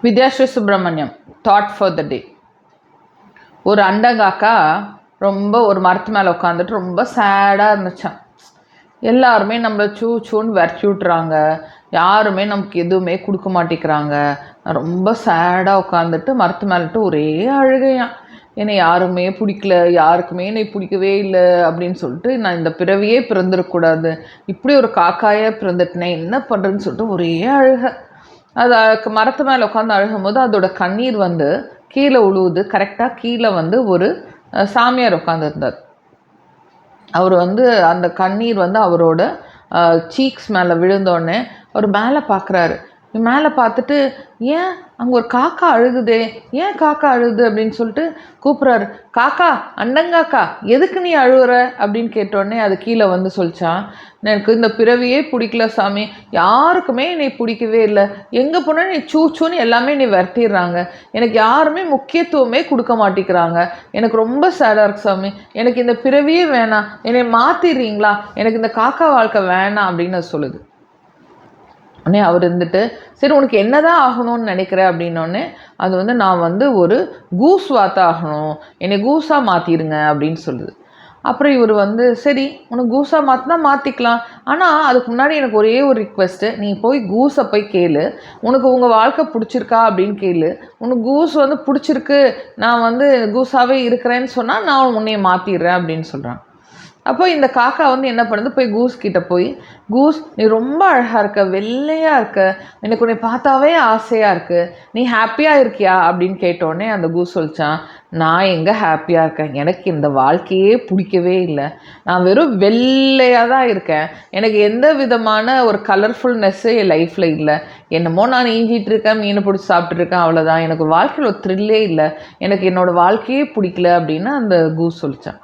Vidyasri Subramaniam thought for the day. ஒரு அண்டங்காக்கா ரொம்ப ஒரு மரத்து மேலே உட்காந்துட்டு ரொம்ப சேடாக இருந்துச்சான். எல்லாருமே நம்மளை சூன்னு விரட்டி விட்டுறாங்க, யாருமே நமக்கு எதுவுமே கொடுக்க மாட்டேங்கிறாங்க. ரொம்ப சேடாக உட்காந்துட்டு மரத்து மேலிட்டு ஒரே அழுகையான். என்னை யாருமே பிடிக்கல, யாருக்குமே என்னை பிடிக்கவே இல்லை அப்படின்னு சொல்லிட்டு, நான் இந்த பிறவியே பிறந்துடக்கூடாது, இப்படி ஒரு காக்காயாக பிறந்துட்டேனே, என்ன பண்ணுறதுன்னு சொல்லிட்டு ஒரே அழுகை. அது மரத்து மேலே உட்காந்து அழுகும்போது அதோட கண்ணீர் வந்து கீழே உழுவுது. கரெக்டாக கீழே வந்து ஒரு சாமியார் உட்காந்துருந்தார். அவர் வந்து அந்த கண்ணீர் வந்து அவரோட சீக்ஸ் மேலே விழுந்தோடனே அவர் மேலே பார்க்குறாரு. மேலே பார்த்துட்டு, ஏன் அங்கே ஒரு காக்கா அழுகுதே, ஏன் காக்கா அழுகுது அப்படின்னு சொல்லிட்டு கூப்பிட்றாரு. காக்கா, அண்டங்காக்கா, எதுக்கு நீ அழுகுற அப்படின்னு கேட்டோடனே அது கீழே வந்து சொல்லிச்சான், எனக்கு இந்த பிறவியே பிடிக்கல சாமி, யாருக்குமே என்னை பிடிக்கவே இல்லை, எங்கே போனால் நீ சூன்னு எல்லாமே நீ விரட்டிடுறாங்க, எனக்கு யாருமே முக்கியத்துவமே கொடுக்க மாட்டேங்கிறாங்க, எனக்கு ரொம்ப சேடாக இருக்கு சாமி, எனக்கு இந்த பிறவியே வேணாம், என்னை மாற்றிடுறீங்களா, எனக்கு இந்த காக்கா வாழ்க்கை வேணாம் அப்படின்னு சொல்லுது. உடனே அவர் இருந்துட்டு, சரி உனக்கு என்னதான் ஆகணும்னு நினைக்கிற அப்படின்னோடனே அது வந்து, நான் வந்து ஒரு கூஸ் வாத்தா ஆகணும், என்னை கூஸாக மாற்றிடுங்க அப்படின்னு சொல்லுது. அப்புறம் இவர் வந்து, சரி உனக்கு கூஸாக மாற்றினா மாற்றிக்கலாம், ஆனால் அதுக்கு முன்னாடி எனக்கு ஒரே ஒரு ரிக்வெஸ்ட்டு, நீ போய் கூஸை போய் கேளு, உனக்கு உங்கள் வாழ்க்கை பிடிச்சிருக்கா அப்படின்னு கேளு, உனக்கு கூஸ் வந்து பிடிச்சிருக்கு, நான் வந்து கூஸாகவே இருக்கிறேன்னு சொன்னால் நான் உன்னையை மாற்றிடுறேன் அப்படின்னு சொல்கிறான். அப்போ இந்த காக்கா வந்து என்ன பண்ணுது, போய் கூஸ் கிட்ட போய், கூஸ் நீ ரொம்ப அழகாக இருக்க, வெள்ளையாக இருக்க, எனக்கு உன்னை பார்த்தாவே ஆசையாக இருக்குது, நீ ஹாப்பியாக இருக்கியா அப்படின்னு கேட்டோடனே அந்த கூஸ் சொல்லிச்சான், நான் எங்கே ஹாப்பியாக இருக்கேன், எனக்கு இந்த வாழ்க்கையே பிடிக்கவே இல்லை, நான் வெறும் வெள்ளையாக தான் இருக்கேன், எனக்கு எந்த விதமான ஒரு கலர்ஃபுல்னஸ்ஸு என் லைஃப்பில் இல்லை, என்னமோ நான் ஈஞ்சிட்டு இருக்கேன், மீனை பிடிச்சி சாப்பிட்ருக்கேன், அவ்வளோதான், எனக்கு வாழ்க்கையில் ஒரு த்ரில்லே இல்லை, எனக்கு என்னோடய வாழ்க்கையே பிடிக்கல அப்படின்னு அந்த கூஸ் சொல்லிச்சான்.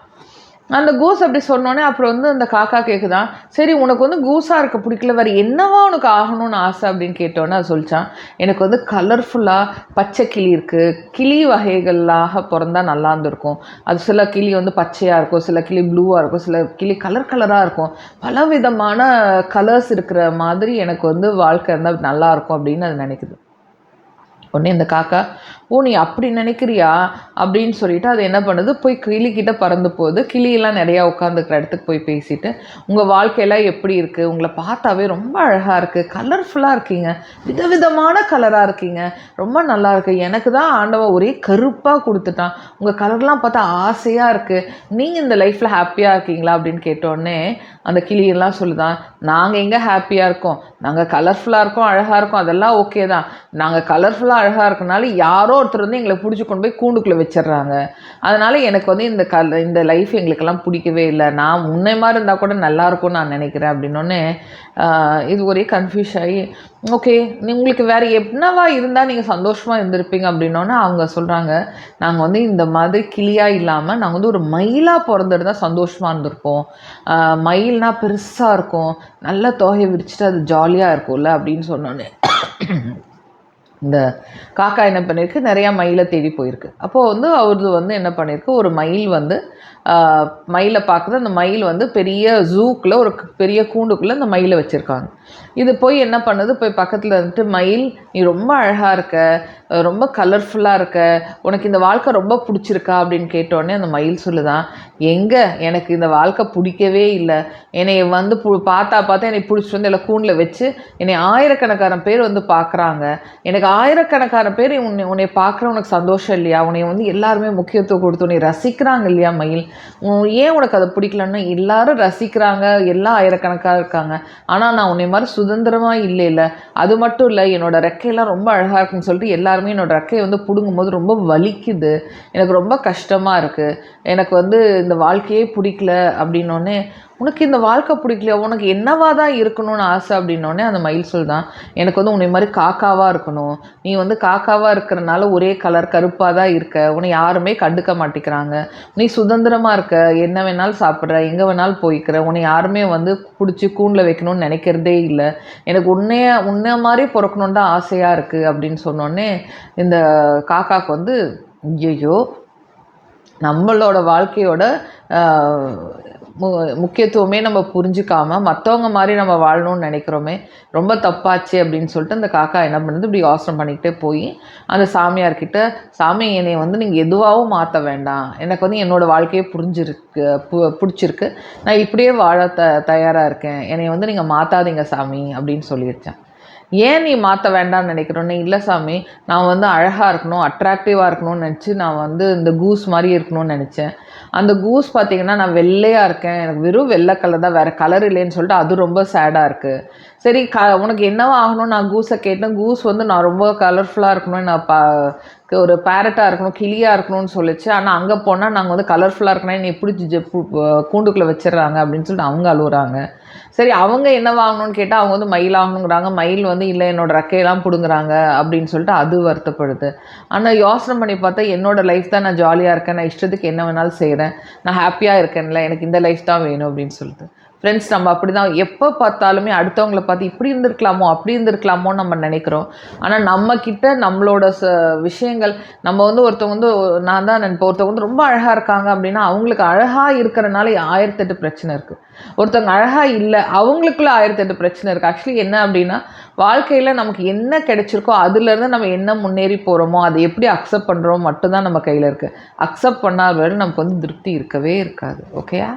அந்த கூஸ் அப்படி சொன்னோன்னே அப்புறம் வந்து அந்த காக்கா கேட்குதான், சரி உனக்கு வந்து கூஸாக இருக்க பிடிக்கல, வேறு என்னவா உனக்கு ஆகணும்னு ஆசை அப்படின்னு கேட்டோன்னே அது சொல்லிச்சான், எனக்கு வந்து கலர்ஃபுல்லாக பச்சை கிளி இருக்குது, கிளி வகைகளாக பிறந்தா நல்லா இருந்திருக்கும், அது சில கிளி வந்து பச்சையாக இருக்கும், சில கிளி ப்ளூவாக இருக்கும், சில கிளி கலராக இருக்கும், பல விதமான கலர்ஸ் இருக்கிற மாதிரி எனக்கு வந்து வாழ்க்கை இருந்தால் நல்லாயிருக்கும் அப்படின்னு அது நினைக்குது. உடனே இந்த காக்கா, ஓ நீ அப்படி நினைக்கிறியா அப்படின்னு சொல்லிட்டு அது என்ன பண்ணுது, போய் கிளிக்கிட்ட பறந்து போகுது. கிளியெல்லாம் நிறையா உட்காந்துக்கிற இடத்துக்கு போய் பேசிட்டு, உங்கள் வாழ்க்கையெல்லாம் எப்படி இருக்குது, உங்களை பார்த்தாவே ரொம்ப அழகாக இருக்குது, கலர்ஃபுல்லாக இருக்கீங்க, விதவிதமான கலராக இருக்கீங்க, ரொம்ப நல்லா இருக்குது, எனக்கு தான் ஆண்டவன் ஒரே கருப்பாக கொடுத்துட்டான், உங்கள் கலர்லாம் பார்த்தா ஆசையாக இருக்குது, நீங்கள் இந்த லைஃப்பில் ஹாப்பியாக இருக்கீங்களா அப்படின்னு கேட்டோடனே அந்த கிளியெல்லாம் சொல்லுதான், நாங்கள் எங்கே ஹாப்பியாக இருக்கோம், நாங்கள் கலர்ஃபுல்லாக இருக்கோம், அழகாக இருக்கோம், அதெல்லாம் ஓகே தான், நாங்கள் கலர்ஃபுல்லாக அழகாக இருக்கனால யாரோ ஒருத்தர் வந்து எங்களை பிடிச்சி கொண்டு போய் கூண்டுக்குள்ளே வச்சிடுறாங்க, அதனால் எனக்கு வந்து இந்த லைஃப் எங்களுக்கெல்லாம் பிடிக்கவே இல்லை, நான் முன்னே மாதிரி இருந்தால் கூட நல்லாயிருக்கும்னு நான் நினைக்கிறேன் அப்படின்னோடனே இது ஒரே கன்ஃபியூஸ் ஆகி, ஓகே உங்களுக்கு வேறு என்னவா இருந்தால் நீங்கள் சந்தோஷமாக இருந்திருப்பீங்க அப்படின்னோடனே அவங்க சொல்கிறாங்க, நாங்கள் வந்து இந்த மாதிரி கிளியாக இல்லாமல் நாங்கள் வந்து ஒரு மயிலாக பிறந்துட்டு சந்தோஷமாக இருந்திருப்போம், மயில்னால் பெருசாக இருக்கும், நல்ல தொகையை விரிச்சிட்டு அது ஜாலியாக இருக்கும்ல அப்படின்னு சொன்னோன்னே இந்த காக்கா என்ன பண்ணியிருக்கு, நிறையா மயிலை தேடி போயிருக்கு. அப்போது வந்து அவரது வந்து என்ன பண்ணியிருக்கு, ஒரு மயில் வந்து மயிலை பார்க்குறது, அந்த மயில் வந்து பெரிய ஜூக்கில் ஒரு பெரிய கூண்டுக்குள்ளே அந்த மயிலை வச்சுருக்காங்க. இது போய் என்ன பண்ணுது, போய் பக்கத்தில் இருந்துட்டு, மயில் நீ ரொம்ப அழகாக இருக்க, ரொம்ப கலர்ஃபுல்லாக இருக்க, உனக்கு இந்த வாழ்க்கை ரொம்ப பிடிச்சிருக்கா அப்படின்னு கேட்டோடனே அந்த மயில் சொல்லுதான், எங்கே எனக்கு இந்த வாழ்க்கை பிடிக்கவே இல்லை, என்னை வந்து பார்த்தா என்னை பிடிச்சிட்டு வந்து எல்லாம் கூண்டில் வச்சு என்னை ஆயிரக்கணக்கான பேர் வந்து பார்க்குறாங்க, எனக்கு ஆயிரக்கணக்கான பேர் உன்னை பார்க்குற உனக்கு சந்தோஷம் இல்லையா, உன்னை வந்து எல்லாருமே முக்கியத்துவம் கொடுத்து உன்னை ரசிக்கிறாங்க இல்லையா மயில், ஏன் உனக்கு அதை பிடிக்கலன்னா, எல்லாரும் ரசிக்கிறாங்க, எல்லாம் ஆயிரக்கணக்காக இருக்காங்க, ஆனால் நான் உன்னை மாதிரி சுதந்திரமாக இல்லை, அது மட்டும் இல்லை என்னோடய ரெக்கையெல்லாம் ரொம்ப அழகாக இருக்குன்னு சொல்லிட்டு எல்லாருமே என்னோடய ரெக்கையை வந்து பிடுங்கும்போது ரொம்ப வலிக்குது, எனக்கு ரொம்ப கஷ்டமாக இருக்குது, எனக்கு வந்து இந்த வாழ்க்கையே பிடிக்கல அப்படின்னோடனே, உனக்கு இந்த வாழ்க்கை பிடிக்கலையா, உனக்கு என்னவா தான் இருக்கணும்னு ஆசை அப்படின்னோடனே அந்த மயில் சொல்லுதான், எனக்கு வந்து உன்னை மாதிரி காக்காவாக இருக்கணும், நீ வந்து காக்காவாக இருக்கிறனால ஒரே கலர் கருப்பாக தான் இருக்க, உன்னை யாருமே கண்டுக்க மாட்டேங்கிறாங்க, நீ சுதந்திரமாக இருக்க, என்ன வேணாலும் சாப்பிட்ற, எங்கே வேணாலும் போய்க்கிற, உன்னை யாருமே வந்து பிடிச்சி கூண்டில் வைக்கணும்னு நினைக்கிறதே இல்லை, எனக்கு உன்னை மாதிரி பிறக்கணுன்னு தான் ஆசையாக இருக்குது அப்படின்னு சொன்னோடனே இந்த காக்காவுக்கு வந்து, ஐயோ நம்மளோட வாழ்க்கையோட முக்கியத்துவமே நம்ம புரிஞ்சிக்காமல் மற்றவங்க மாதிரி நம்ம வாழணும்னு நினைக்கிறோமே, ரொம்ப தப்பாச்சு அப்படின்னு சொல்லிட்டு அந்த காக்கா என்ன பண்ணுது, இப்படி யோசனை பண்ணிக்கிட்டே போய் அந்த சாமியார்கிட்ட, சாமி என்னை வந்து நீங்கள் எதுவாகவும் மாற்ற வேண்டாம், எனக்கு வந்து என்னோடய வாழ்க்கையே பிடிச்சிருக்கு, நான் இப்படியே வாழ தயாராக இருக்கேன், என்னை வந்து நீங்கள் மாற்றாதீங்க சாமி அப்படின்னு சொல்லிடுச்சேன். ஏன் நீ மாற்ற வேண்டாம்னு நினைக்கிறோன்னு, இல்லை சாமி நான் வந்து அழகாக இருக்கணும், அட்ராக்டிவாக இருக்கணும்னு நினச்சி நான் வந்து இந்த கூஸ் மாதிரி இருக்கணும்னு நினச்சேன். அந்த கூஸ் பார்த்திங்கன்னா நான் வெள்ளையாக இருக்கேன், எனக்கு வெறும் வெள்ளை கலர் தான், வேறு கலர் இல்லைன்னு சொல்லிட்டு அது ரொம்ப சேடாக இருக்குது. சரி உனக்கு என்னவா ஆகணும், நான் கூஸை கேட்டேன். கூஸ் வந்து நான் ரொம்ப கலர்ஃபுல்லாக இருக்கணும்னு நான் ஒரு பேரட்டாக இருக்கணும், கிளியாக இருக்கணும்னு சொல்லிச்சு. ஆனால் அங்கே போனால் நாங்கள் வந்து கலர்ஃபுல்லாக இருக்கணும், என்னை பிடிச்சி கூண்டுக்குள்ளே வச்சிடுறாங்க அப்படின்னு சொல்லிட்டு அவங்க அழுகுறாங்க. சரி அவங்க என்ன வாங்கணும்னு கேட்டால் அவங்க வந்து மயில் ஆகணுங்கிறாங்க, மயில் வந்து இல்லை என்னோடய ரெக்கையெல்லாம் பிடுங்குறாங்க அப்படின்னு சொல்லிட்டு அது வருத்தப்படுது. ஆனால் யோசனை பண்ணி பார்த்தா என்னோடய லைஃப் தான், நான் ஜாலியாக இருக்கேன், நான் இஷ்டத்துக்கு என்ன வேணாலும் செய்கிறேன், நான் ஹாப்பியாக இருக்கேன்ல, எனக்கு இந்த லைஃப் தான் வேணும் அப்படின்னு சொல்லிட்டு. ஃப்ரெண்ட்ஸ், நம்ம அப்படி தான் எப்போ பார்த்தாலுமே அடுத்தவங்கள பார்த்து இப்படி இருந்திருக்கலாமோ அப்படி இருந்திருக்கலாமோ நம்ம நினைக்கிறோம். ஆனால் நம்மக்கிட்ட நம்மளோட விஷயங்கள், நம்ம வந்து ஒருத்தவங்க வந்து, நான் தான் நினைப்பேன், ஒருத்தவங்க வந்து ரொம்ப அழகாக இருக்காங்க அப்படின்னா அவங்களுக்கு அழகாக இருக்கிறனால 1008 பிரச்சனை இருக்குது. ஒருத்தவங்க அழகாக இல்லை, அவங்களுக்குள்ள 1008 பிரச்சனை இருக்குது. ஆக்சுவலி என்ன அப்படின்னா, வாழ்க்கையில் நமக்கு என்ன கிடைச்சிருக்கோ அதுலேருந்து நம்ம என்ன முன்னேறி போகிறோமோ அதை எப்படி அக்செப்ட் பண்ணுறோம் மட்டும்தான் நம்ம கையில் இருக்குது. அக்செப்ட் பண்ணாத வரை நமக்கு வந்து திருப்தி இருக்கவே இருக்காது. ஓகேயா?